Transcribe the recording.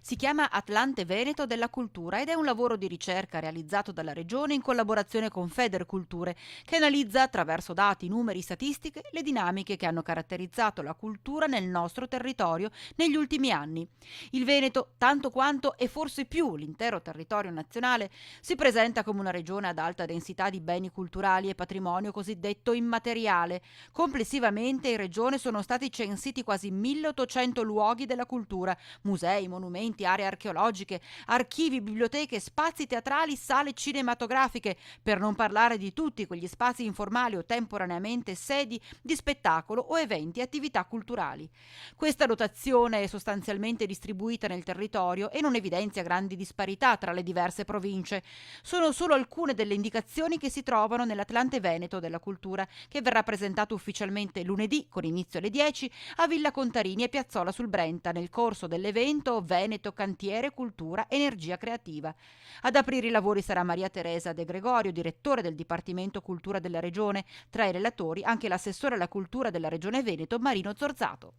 Si chiama Atlante Veneto della Cultura ed è un lavoro di ricerca realizzato dalla Regione in collaborazione con Federculture, che analizza attraverso dati, numeri, statistiche le dinamiche che hanno caratterizzato la cultura nel nostro territorio negli ultimi anni. Il Veneto, tanto quanto e forse più l'intero territorio nazionale, si presenta come una regione ad alta densità di beni culturali e patrimonio cosiddetto immateriale. Complessivamente in regione sono stati censiti quasi 1800 luoghi della cultura, musei, monumenti, aree archeologiche, archivi, biblioteche, spazi teatrali, sale cinematografiche, per non parlare di tutti quegli spazi informali o temporaneamente sedi di spettacolo o eventi e attività culturali. Questa dotazione è sostanzialmente distribuita nel territorio e non evidenzia grandi disparità tra le diverse province. Sono solo alcune delle indicazioni che si trovano nell'Atlante Veneto della Cultura, che verrà presentato ufficialmente lunedì, con inizio alle 10, a Villa Contarini e Piazzola sul Brenta, nel corso dell'evento Veneto Cantiere Cultura Energia Creativa. Ad aprire i lavori sarà Maria Teresa De Gregorio, direttore del Dipartimento Cultura della Regione, tra i relatori anche l'assessore alla cultura della Regione Veneto Marino Zorzato.